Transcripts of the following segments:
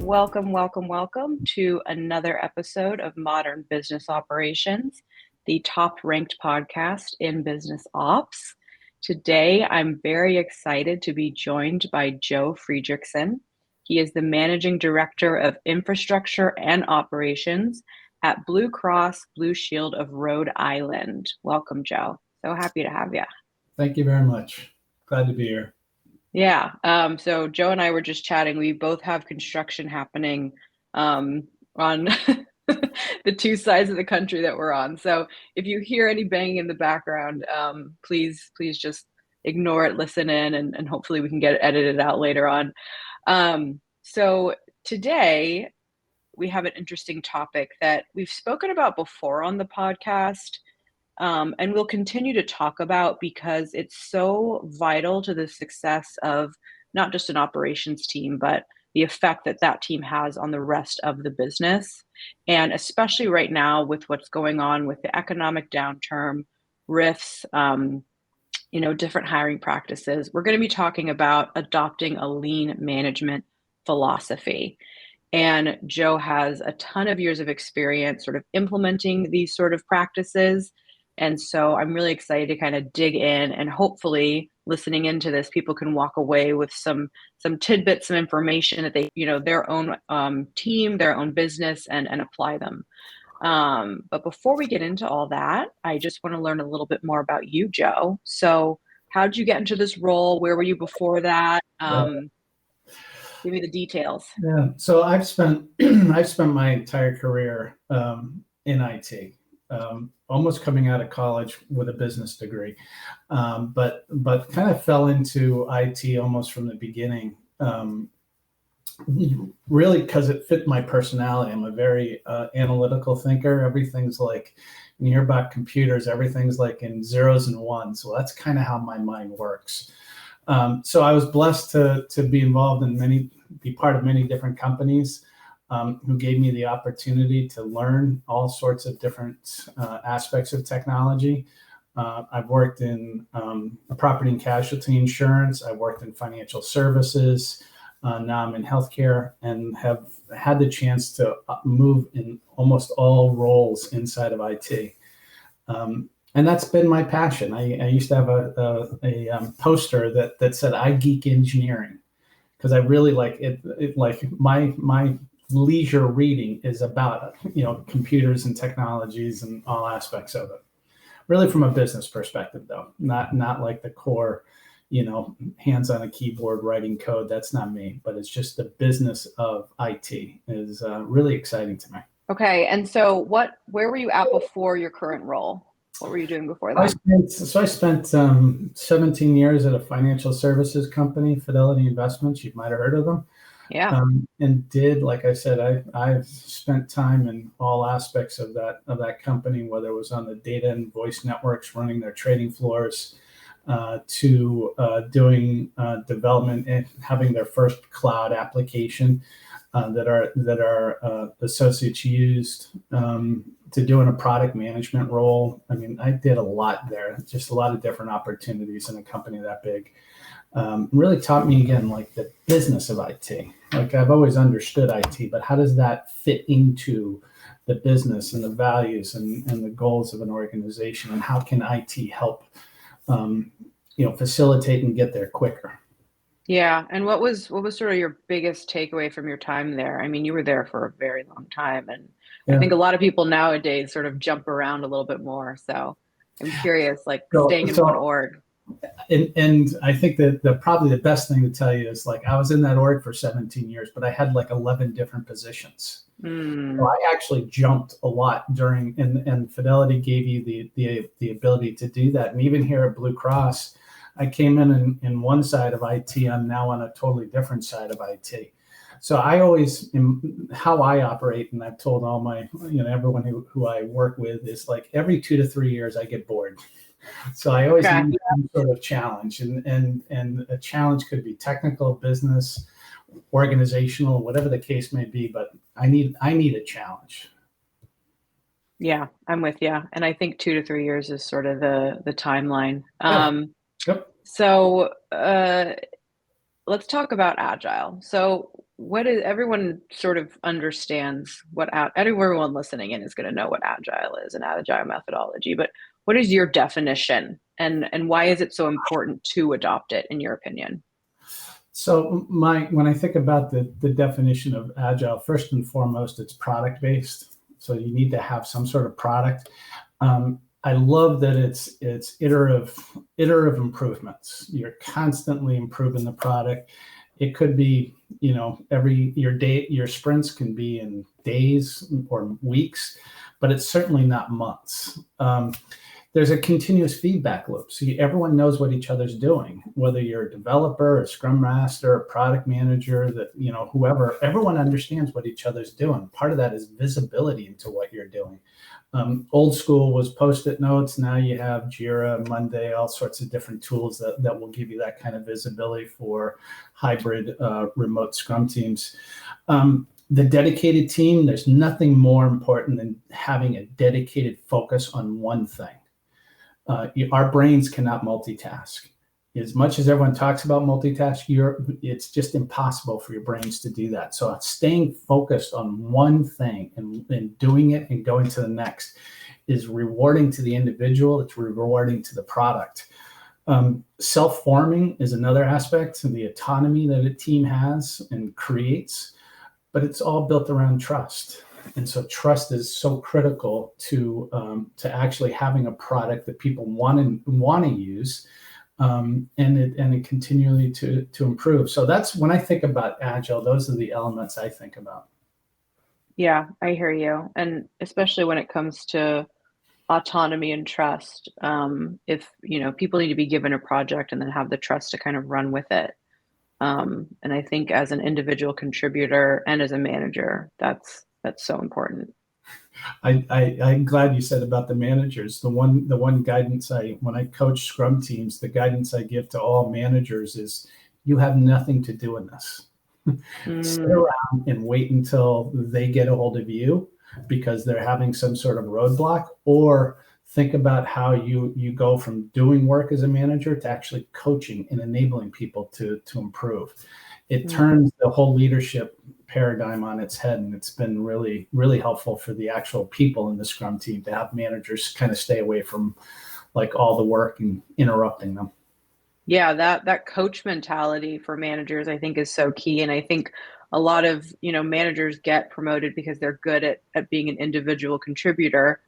Welcome, welcome, welcome to another episode of Modern Business Operations, the top-ranked podcast in business ops. Today, I'm very excited to be joined by Joe Friedrichsen. He is the Managing Director of Infrastructure and Operations at Blue Cross Blue Shield of Rhode Island. Welcome, Joe. So happy to have you. Thank you very much. Glad to be here. Yeah. So Joe and I were just chatting. We both have construction happening on the two sides of the country that we're on. So if you hear any banging in the background, please just ignore it, listen in, and hopefully we can get it edited out later on. So today we have an interesting topic that we've spoken about before on the podcast. And we'll continue to talk about because it's so vital to the success of not just an operations team, but the effect that that team has on the rest of the business. And especially right now with what's going on with the economic downturn, RIFs, different hiring practices, we're going to be talking about adopting a lean management philosophy. And Joe has a ton of years of experience sort of implementing these sort of practices. And so I'm really excited to kind of dig in, and hopefully listening into this, people can walk away with some tidbits, some information that they, their own team, their own business, and apply them. But before we get into all that, I just want to learn a little bit more about you, Joe. So how did you get into this role? Where were you before that? Give me the details. Yeah. So I've spent my entire career in IT. Almost coming out of college with a business degree, but kind of fell into IT almost from the beginning, really because it fit my personality. I'm a very analytical thinker. Everything's like, when you hear about computers, everything's like in zeros and ones. Well, that's kind of how my mind works. So I was blessed to be involved in be part of many different companies. Who gave me the opportunity to learn all sorts of different aspects of technology. I've worked in property and casualty insurance. I've worked in financial services. Now I'm in healthcare and have had the chance to move in almost all roles inside of IT. And that's been my passion. I used to have a poster that said, "I geek engineering," because I really like it like my leisure reading is about computers and technologies and all aspects of it, really from a business perspective, though, not like the core hands on a keyboard writing code. That's not me, but it's just the business of IT is really exciting to me. Okay. And so where were you at before your current role? What were you doing before that? I spent 17 years at a financial services company, Fidelity Investments. You might have heard of them. Yeah. And like I said, I've spent time in all aspects of that company, whether it was on the data and voice networks, running their trading floors, to doing development and having their first cloud application that our associates used, to doing a product management role. I mean, I did a lot there, just a lot of different opportunities in a company that big. Really taught me, again, like the business of IT. Like, I've always understood IT, but how does that fit into the business and the values and the goals of an organization, and how can IT help facilitate and get there quicker? Yeah. And what was sort of your biggest takeaway from your time there? I mean, you were there for a very long time, and I think a lot of people nowadays sort of jump around a little bit more. So I'm curious, like, staying in one org. And I think that probably the best thing to tell you is, like, I was in that org for 17 years, but I had like 11 different positions. So I actually jumped a lot and Fidelity gave you the ability to do that. And even here at Blue Cross, I came in one side of IT. I'm now on a totally different side of IT. So I always, how I operate, and I've told all my, everyone who I work with, is like every 2 to 3 years I get bored. So I always need some sort of challenge, and a challenge could be technical, business, organizational, whatever the case may be. But I need a challenge. Yeah, I'm with you, and I think 2 to 3 years is sort of the timeline. Yep. So let's talk about agile. So what is everyone sort of understands everyone listening in is going to know what agile is and agile methodology, but what is your definition and why is it so important to adopt it in your opinion? So when I think about the definition of agile, first and foremost, it's product based. So you need to have some sort of product. I love that it's iterative improvements. You're constantly improving the product. It could be, your sprints can be in days or weeks, but it's certainly not months. There's a continuous feedback loop. So everyone knows what each other's doing, whether you're a developer, a scrum master, a product manager, whoever, everyone understands what each other's doing. Part of that is visibility into what you're doing. Old school was Post-it notes. Now you have Jira, Monday, all sorts of different tools that will give you that kind of visibility for hybrid remote scrum teams. The dedicated team, there's nothing more important than having a dedicated focus on one thing. Our brains cannot multitask. As much as everyone talks about multitask, it's just impossible for your brains to do that. So staying focused on one thing and doing it and going to the next is rewarding to the individual. It's rewarding to the product. Self-forming is another aspect of the autonomy that a team has and creates, but it's all built around trust. And so trust is so critical to actually having a product that people want to use, and it continually to improve. So that's when I think about agile, those are the elements I think about. Yeah, I hear you. And especially when it comes to autonomy and trust, if, people need to be given a project and then have the trust to kind of run with it. And I think as an individual contributor and as a manager, that's so important. I'm glad you said about the managers. The one guidance when I coach scrum teams, the guidance I give to all managers is you have nothing to do in this. Sit around and wait until they get a hold of you because they're having some sort of roadblock, or think about how you go from doing work as a manager to actually coaching and enabling people to improve. It turns the whole leadership paradigm on its head, and it's been really, really helpful for the actual people in the scrum team to have managers kind of stay away from like all the work and interrupting them. Yeah, that coach mentality for managers, I think, is so key. And I think a lot of, managers get promoted because they're good at being an individual contributor,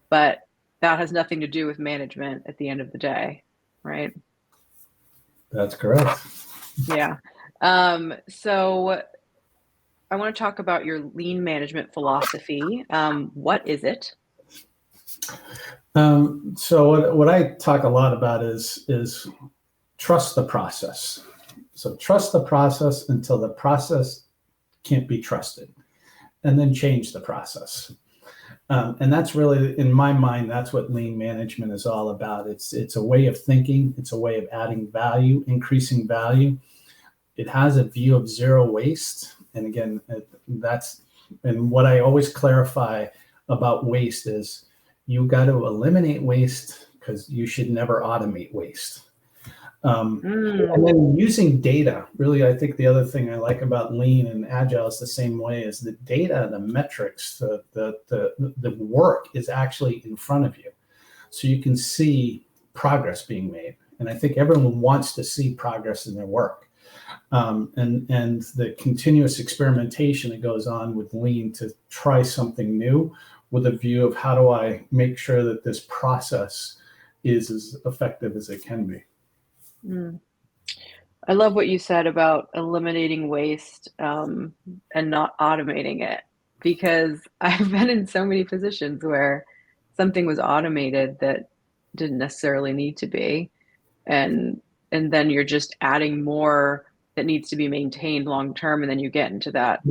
but that has nothing to do with management at the end of the day, right? That's correct. Yeah. So I want to talk about your lean management philosophy. What is it? So what I talk a lot about is trust the process. So trust the process until the process can't be trusted, and then change the process. And that's really, in my mind, that's what lean management is all about. It's a way of thinking. It's a way of adding value, increasing value. It has a view of zero waste. And again, and what I always clarify about waste is you got to eliminate waste because you should never automate waste. And then using data, really, I think the other thing I like about lean and agile is the same way, is the data, the metrics, the work is actually in front of you. So you can see progress being made. And I think everyone wants to see progress in their work. And the continuous experimentation that goes on with lean to try something new with a view of how do I make sure that this process is as effective as it can be. I love what you said about eliminating waste and not automating it, because I've been in so many positions where something was automated that didn't necessarily need to be, and then you're just adding more that needs to be maintained long term, and then you get into that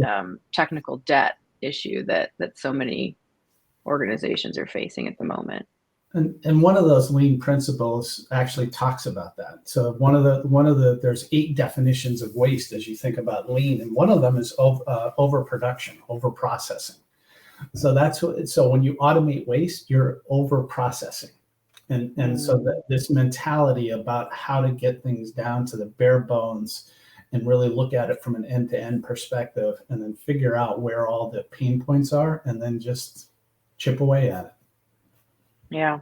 technical debt issue that so many organizations are facing at the moment. And one of those lean principles actually talks about that. So there's 8 definitions of waste as you think about lean, and one of them is overproduction, overprocessing. So when you automate waste, you're overprocessing, and so that this mentality about how to get things down to the bare bones and really look at it from an end-to-end perspective, and then figure out where all the pain points are, and then just chip away at it. Yeah.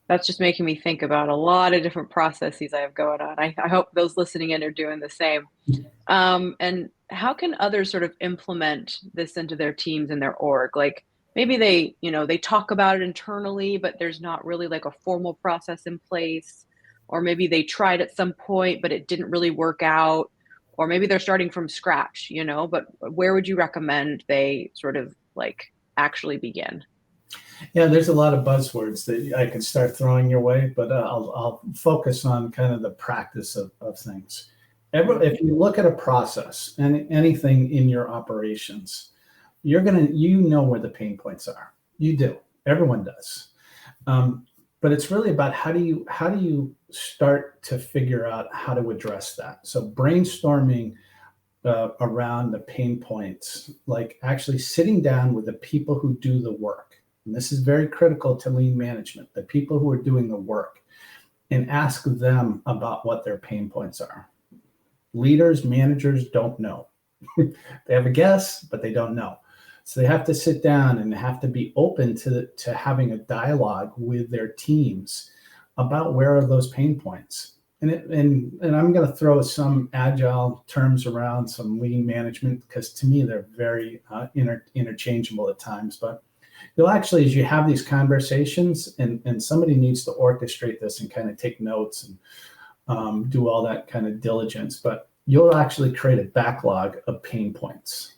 That's just making me think about a lot of different processes I have going on. I hope those listening in are doing the same. And how can others sort of implement this into their teams and their org? Like maybe they, they talk about it internally, but there's not really like a formal process in place. Or maybe they tried at some point, but it didn't really work out. Or maybe they're starting from scratch, but where would you recommend they sort of like actually begin? Yeah, there's a lot of buzzwords that I can start throwing your way, but I'll focus on kind of the practice of things. If you look at a process and anything in your operations, you know where the pain points are. You do. Everyone does. But it's really about how do you start to figure out how to address that. So brainstorming around the pain points, like actually sitting down with the people who do the work. And this is very critical to lean management, the people who are doing the work, and ask them about what their pain points are. Leaders, managers don't know. They have a guess, but they don't know. So they have to sit down and have to be open to having a dialogue with their teams about where are those pain points. And I'm going to throw some agile terms around, some lean management, because to me they're very interchangeable at times. But you'll actually, as you have these conversations, and somebody needs to orchestrate this and kind of take notes and do all that kind of diligence, but you'll actually create a backlog of pain points.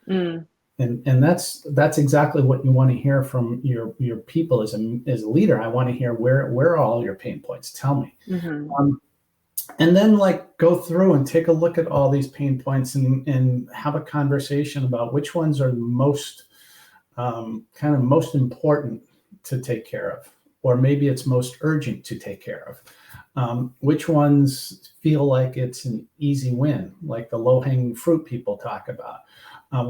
And that's exactly what you want to hear from your people as a leader. I want to hear where are all your pain points? Tell me. And then go through and take a look at all these pain points and have a conversation about which ones are most most important to take care of, or maybe it's most urgent to take care of. Which ones feel like it's an easy win, like the low-hanging fruit people talk about.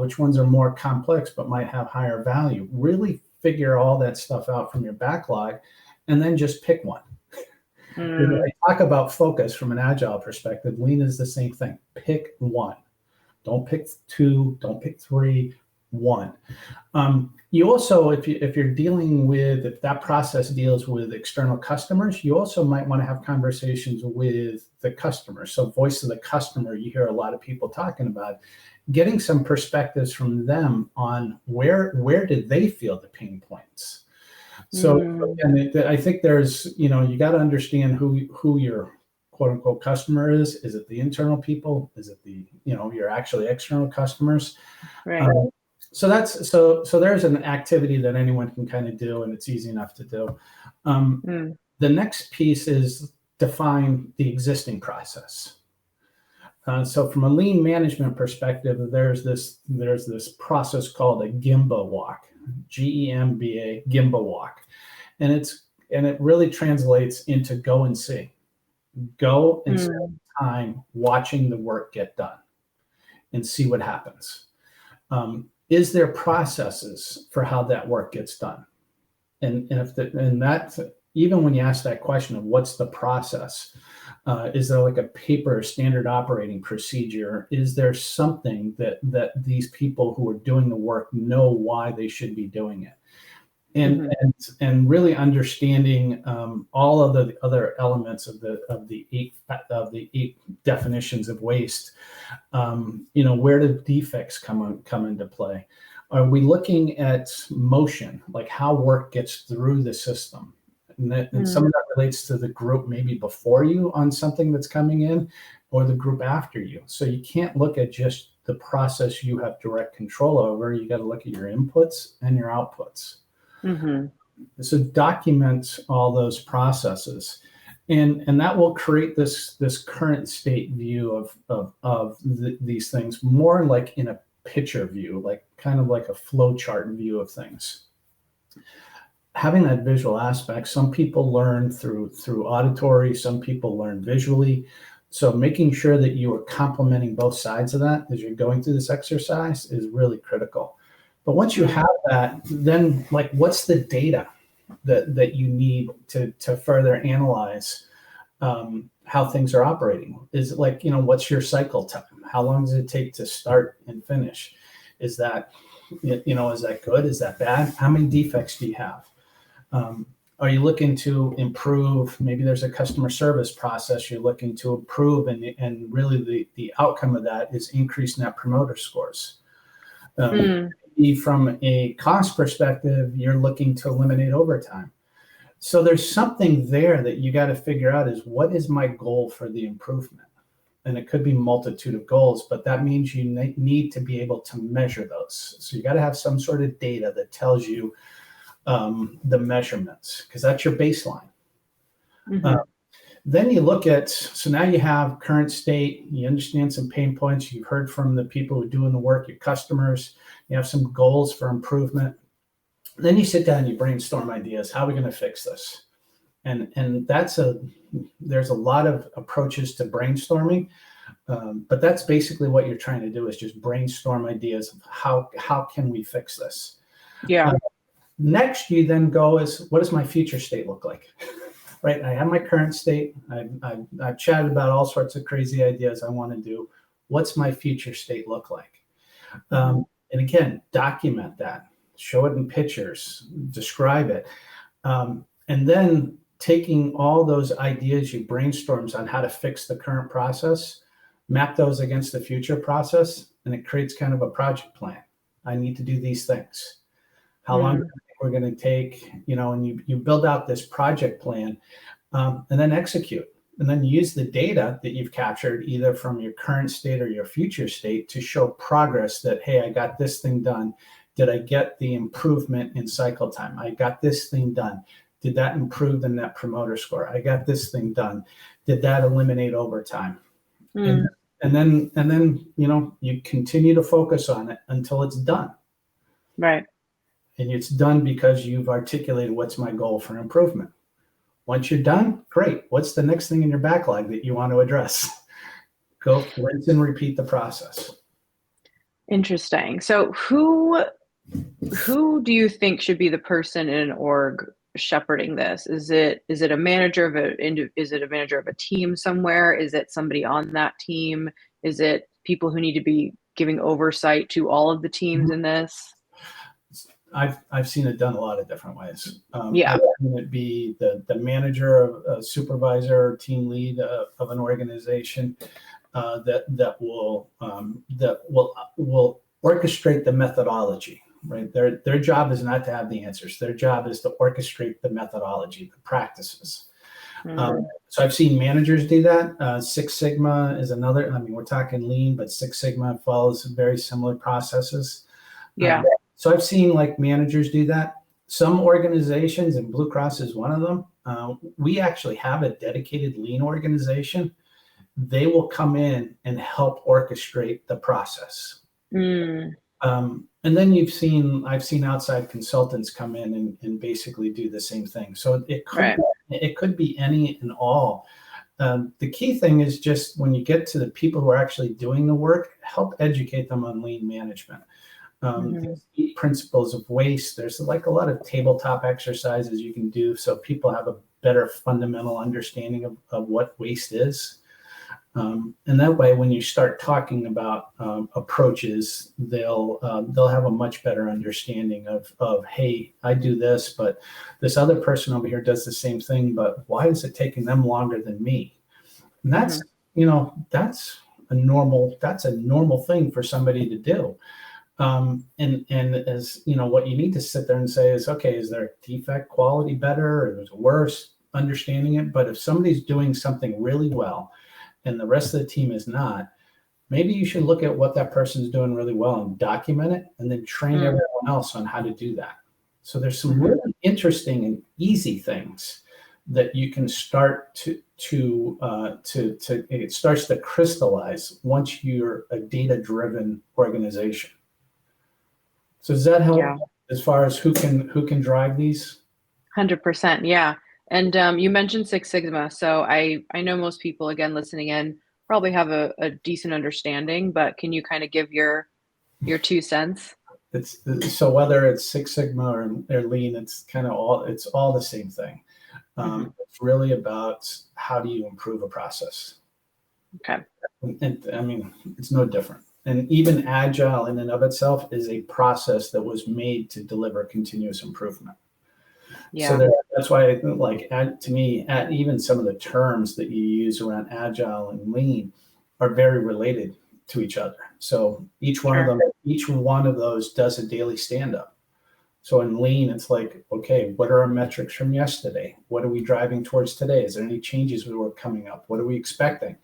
Which ones are more complex but might have higher value. Really figure all that stuff out from your backlog, and then just pick one. I talk about focus from an agile perspective. Lean is the same thing. Pick one. Don't pick two. Don't pick three. One. You also, if you're dealing with, if that process deals with external customers, you also might want to have conversations with the customer. So voice of the customer, you hear a lot of people talking about, getting some perspectives from them on where did they feel the pain points. So and I think there's, you got to understand who your quote unquote customer is. Is it the internal people? Is it the, your actually external customers? Right. So there's an activity that anyone can kind of do, and it's easy enough to do. The next piece is define the existing process. So from a lean management perspective, there's this process called a Gemba walk, GEMBA, Gemba walk, and it really translates into go and see. Go and spend time watching the work get done, and see what happens. Is there processes for how that work gets done? And that, even when you ask that question of what's the process, is there like a paper standard operating procedure? Is there something that these people who are doing the work know why they should be doing it? And really understanding all of the other elements of the eight definitions of waste. Where do defects come into play? Are we looking at motion, like how work gets through the system? And some of that relates to the group maybe before you on something that's coming in, or the group after you. So you can't look at just the process you have direct control over. You got to look at your inputs and your outputs. So document all those processes, and that will create this current state view of these things, more like in a picture view, like kind of like a flow chart view of things. Having that visual aspect, some people learn through auditory, some people learn visually. So making sure that you are complementing both sides of that as you're going through this exercise is really critical. But once you have that, then what's the data that you need to further analyze how things are operating. Is it like, what's your cycle time? How long does it take to start and finish? Is that, is that good? Is that bad? How many defects do you have? Are you looking to improve? Maybe there's a customer service process you're looking to improve, and really the outcome of that is increased net promoter scores. From a cost perspective, you're looking to eliminate overtime. So there's something there that you got to figure out is, what is my goal for the improvement? And it could be multitude of goals, but that means you need to be able to measure those. So you got to have some sort of data that tells you the measurements, because that's your baseline. Then you look at, so now you have current state, you understand some pain points, you've heard from the people who are doing the work, your customers, you have some goals for improvement. Then you sit down and you brainstorm ideas. How are we going to fix this? And there's a lot of approaches to brainstorming, but that's basically what you're trying to do, is just brainstorm ideas of how can we fix this? Yeah. Next, you then go is, what does my future state look like? Right? I have my current state. I've chatted about all sorts of crazy ideas I want to do. What's my future state look like? And again, document that. Show it in pictures. Describe it. And then taking all those ideas you brainstormed on how to fix the current process, map those against the future process, and it creates kind of a project plan. I need to do these things. How long do you think we're going to take? And you build out this project plan, and then execute. And then use the data that you've captured, either from your current state or your future state, to show progress that, hey, I got this thing done. Did I get the improvement in cycle time? I got this thing done. Did that improve the net promoter score? I got this thing done. Did that eliminate overtime? And then you continue to focus on it until it's done. Right. And it's done because you've articulated, what's my goal for improvement? Once you're done, great. What's the next thing in your backlog that you want to address? Go rinse and repeat the process. Interesting. So who do you think should be the person in an org shepherding this? Is it a manager of a team somewhere? Is it somebody on that team? Is it people who need to be giving oversight to all of the teams in this? I've seen it done a lot of different ways. Yeah. I've seen it be the manager, a supervisor, team lead of an organization that will orchestrate the methodology. Right, their job is not to have the answers. Their job is to orchestrate the methodology, the practices. So I've seen managers do that. Six Sigma is another. I mean, we're talking lean, but Six Sigma follows very similar processes. Yeah. So I've seen managers do that. Some organizations, and Blue Cross is one of them, we actually have a dedicated lean organization. They will come in and help orchestrate the process. And then I've seen outside consultants come in and basically do the same thing. So it could be any and all. The key thing is just, when you get to the people who are actually doing the work, help educate them on lean management. 8 principles of waste. There's a lot of tabletop exercises you can do, so people have a better fundamental understanding of what waste is. And that way, when you start talking about approaches, they'll have a much better understanding of, hey, I do this, but this other person over here does the same thing, but why is it taking them longer than me? And that's a normal thing for somebody to do. And as what you need to sit there and say is, okay, is their defect quality better, or is it worse? Understanding it. But if somebody's doing something really well and the rest of the team is not, maybe you should look at what that person's doing really well and document it, and then train everyone else on how to do that. So there's some really interesting and easy things that you can start to it starts to crystallize once you're a data-driven organization. So does that help as far as who can drive these? 100%. Yeah. And you mentioned Six Sigma. So I know most people, again, listening in, probably have a decent understanding, but can you kind of give your 2 cents? So whether it's Six Sigma or lean, it's kind of all the same thing. It's really about how do you improve a process. Okay. And I mean, it's no different. And even agile in and of itself is a process that was made to deliver continuous improvement. Yeah. So that's why, like, to me, even some of the terms that you use around agile and lean are very related to each other. So each one of those does a daily stand-up. So in lean, it's like, okay, what are our metrics from yesterday? What are we driving towards today? Is there any changes we were coming up? What are we expecting?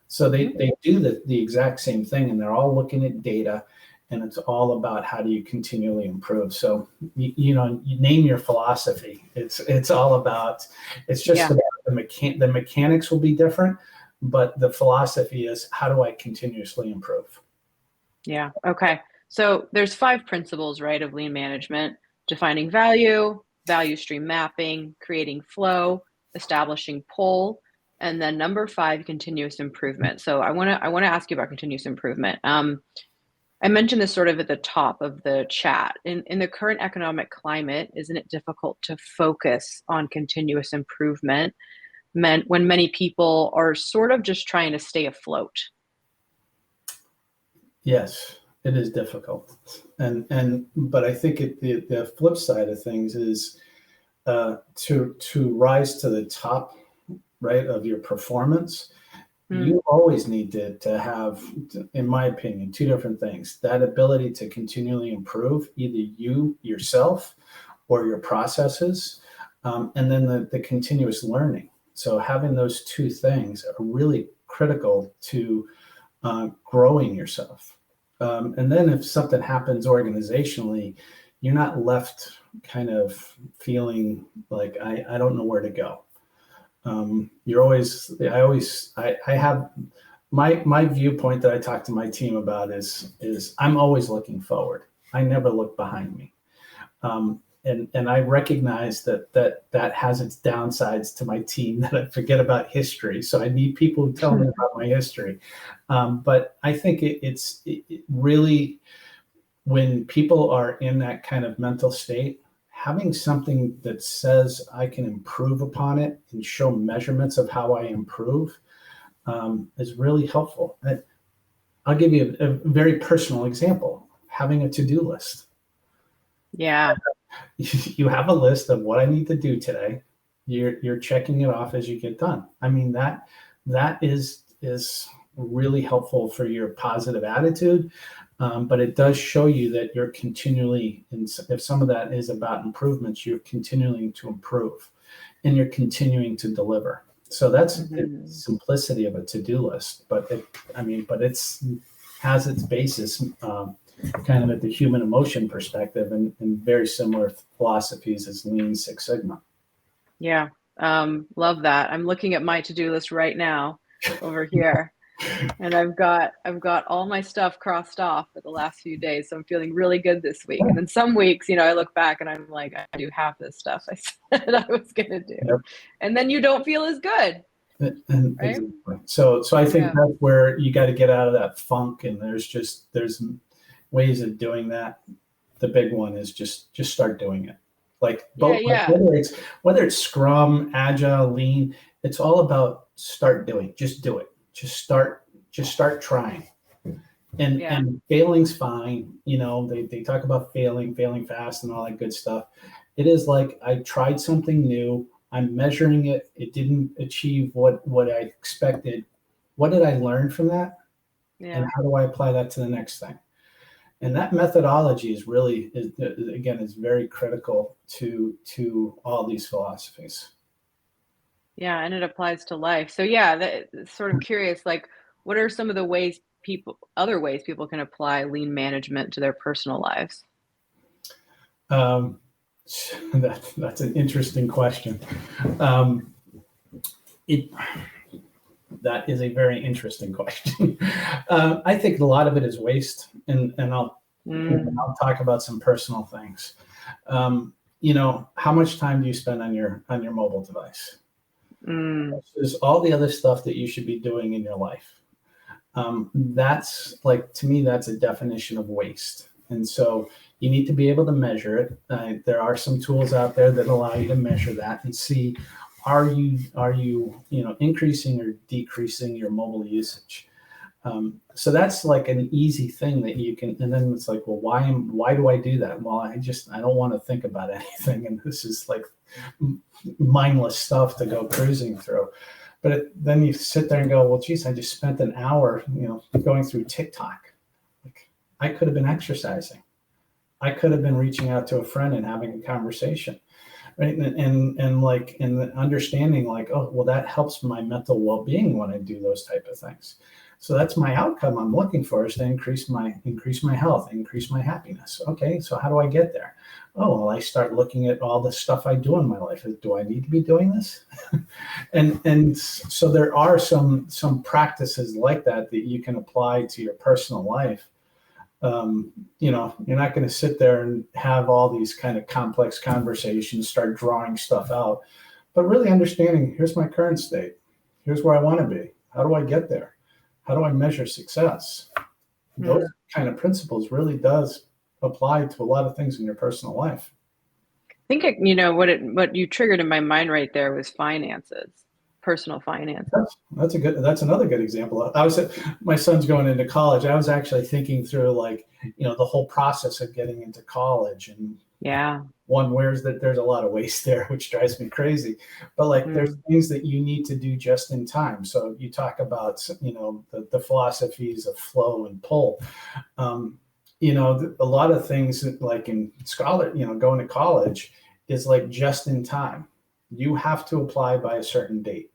So they do the exact same thing, and they're all looking at data, and it's all about how do you continually improve. So you name your philosophy. It's all about, it's just about the mechanics will be different, but the philosophy is how do I continuously improve? Yeah. Okay. So there's 5 principles, right, of lean management: defining value, value stream mapping, creating flow, establishing pull, and then number 5, continuous improvement. So I want to ask you about continuous improvement. I mentioned this sort of at the top of the chat. In the current economic climate, isn't it difficult to focus on continuous improvement when many people are sort of just trying to stay afloat? Yes, it is difficult, but I think the flip side of things is to rise to the top, right, of your performance. You always need to have, in my opinion, 2 different things: that ability to continually improve either you yourself or your processes, and then the continuous learning. So having those 2 things are really critical to growing yourself. And then if something happens organizationally, you're not left kind of feeling like I don't know where to go. I have my viewpoint that I talk to my team about is I'm always looking forward. I never look behind me. And I recognize that has its downsides to my team, that I forget about history. So I need people who tell me about my history. But I think it really, when people are in that kind of mental state, having something that says I can improve upon it and show measurements of how I improve is really helpful. I'll give you a very personal example: having a to-do list. Yeah. You have a list of what I need to do today. You're checking it off as you get done. I mean, that is really helpful for your positive attitude. But it does show you that you're continually, and if some of that is about improvements, you're continuing to improve and you're continuing to deliver. So that's the simplicity of a to-do list, but it's has its basis kind of at the human emotion perspective, and very similar philosophies as Lean Six Sigma. Yeah. Love that. I'm looking at my to-do list right now over here. And I've got all my stuff crossed off for the last few days. So I'm feeling really good this week. And then some weeks, I look back and I'm like, I do half this stuff I said I was going to do. Yep. And then you don't feel as good. Right? Exactly. So I think that's where you got to get out of that funk. And there's ways of doing that. The big one is just start doing it. Like both, whether it's Scrum, Agile, Lean, it's all about start doing. Just do it. Just start trying. And failing's fine. They talk about failing fast and all that good stuff. It is like, I tried something new. I'm measuring it. It didn't achieve what I expected. What did I learn from that? Yeah. And how do I apply that to the next thing? And that methodology is very critical to all these philosophies. Yeah, and it applies to life. So sort of curious, like, what are some of the other ways people can apply lean management to their personal lives? That's an interesting question. That is a very interesting question. I think a lot of it is waste, and I'll talk about some personal things. How much time do you spend on your mobile device? There's all the other stuff that you should be doing in your life. That's, like, to me, that's a definition of waste. And so you need to be able to measure it. There are some tools out there that allow you to measure that and see are you increasing or decreasing your mobile usage? So that's like an easy thing that you can, and then it's like, well, why do I do that? Well, I don't want to think about anything, and this is like mindless stuff to go cruising through. But then you sit there and go, well, geez, I just spent an hour, going through TikTok. Like, I could have been exercising. I could have been reaching out to a friend and having a conversation, right? And like, and the understanding, like, oh, well, that helps my mental well-being when I do those type of things. So that's my outcome I'm looking for, is to increase my health, increase my happiness. Okay, so how do I get there? Oh, well, I start looking at all the stuff I do in my life. Do I need to be doing this? and so there are some practices like that you can apply to your personal life. You're not going to sit there and have all these kind of complex conversations, start drawing stuff out, but really understanding, here's my current state. Here's where I want to be. How do I get there? How do I measure success? Those kind of principles really does apply to a lot of things in your personal life. I think, what you triggered in my mind right there was finances, personal finances. That's another good example. My son's going into college. I was actually thinking through, like, the whole process of getting into college, and there's a lot of waste there, which drives me crazy. But like, there's things that you need to do just in time. So you talk about, the philosophies of flow and pull. A lot of things, like in going to college is like just in time. You have to apply by a certain date.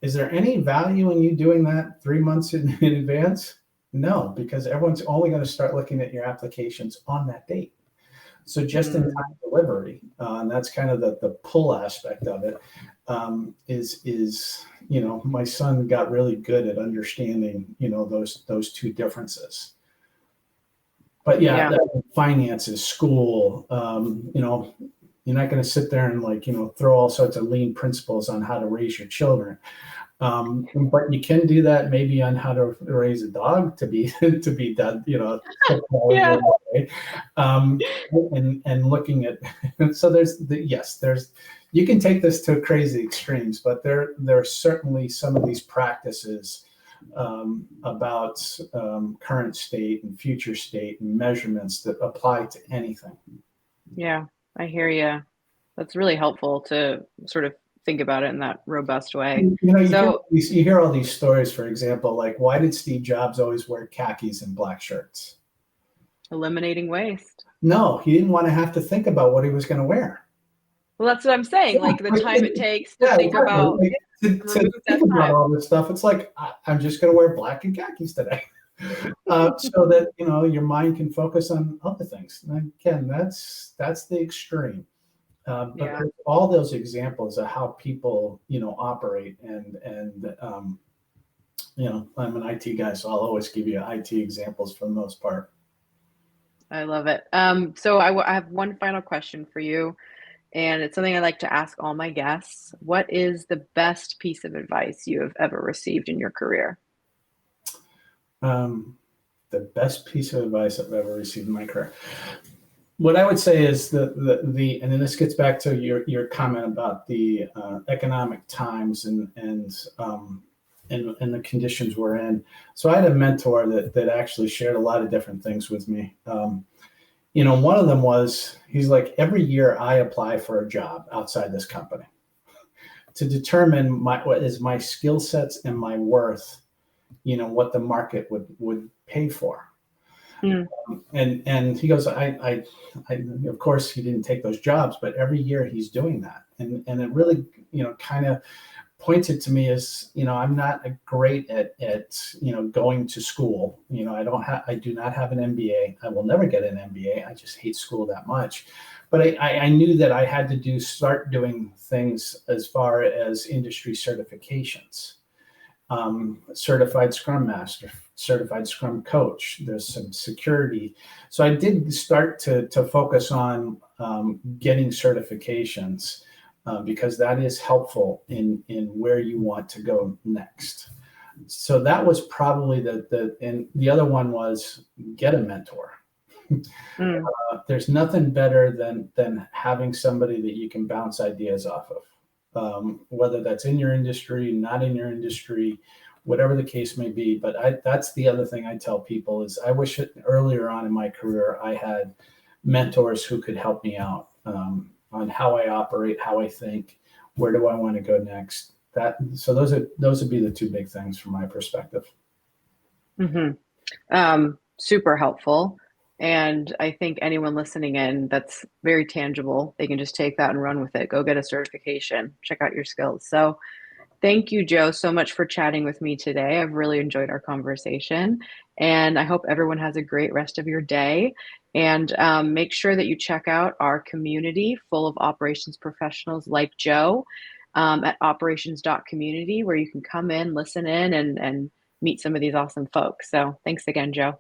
Is there any value in you doing that 3 months in advance? No, because everyone's only going to start looking at your applications on that date. So just in time delivery, and that's kind of the pull aspect of it. Is my son got really good at understanding those two differences. But finances, school, you're not going to sit there and throw all sorts of lean principles on how to raise your children. But you can do that maybe on how to raise a dog to be done, and looking at, so you can take this to crazy extremes, but there are certainly some of these practices about current state and future state and measurements that apply to anything. Yeah, I hear you. That's really helpful to sort of think about it in that robust way. You hear all these stories, for example, like, why did Steve Jobs always wear khakis and black shirts? Eliminating waste. No, he didn't want to have to think about what he was going to wear. Well, that's what I'm saying. Like, the time it takes to think about all this stuff. It's like, I'm just going to wear black and khakis today. So that your mind can focus on other things. And again, that's the extreme. But there's all those examples of how people operate, and I'm an IT guy, so I'll always give you IT examples for the most part. I love it. So I have one final question for you, and it's something I like to ask all my guests. What is the best piece of advice you have ever received in your career? The best piece of advice I've ever received in my career. What I would say is and then this gets back to your comment about the economic times and the conditions we're in. So I had a mentor that actually shared a lot of different things with me. One of them was, he's like, every year I apply for a job outside this company to determine what is my skill sets and my worth, what the market would pay for. And he goes, I of course he didn't take those jobs, but every year he's doing that. And it really, kind of pointed to me as, I'm not great at going to school. I do not have an MBA. I will never get an MBA. I just hate school that much. But I knew that I had to start doing things as far as industry certifications. Certified Scrum Master, certified Scrum Coach. There's some security. So I did start to focus on getting certifications because that is helpful in where you want to go next. So that was probably and the other one was get a mentor. There's nothing better than having somebody that you can bounce ideas off of. whether that's in your industry, not in your industry, whatever the case may be. But that's the other thing I tell people is I wish earlier on in my career I had mentors who could help me out on how I operate, how I think, where do I want to go next. So those would be the two big things from my perspective. Super helpful. And I think anyone listening in, that's very tangible. They can just take that and run with it. Go get a certification, check out your skills. So thank you, Joe, so much for chatting with me today. I've really enjoyed our conversation. And I hope everyone has a great rest of your day. And make sure that you check out our community full of operations professionals like Joe at operations.community, where you can come in, listen in, and meet some of these awesome folks. So thanks again, Joe.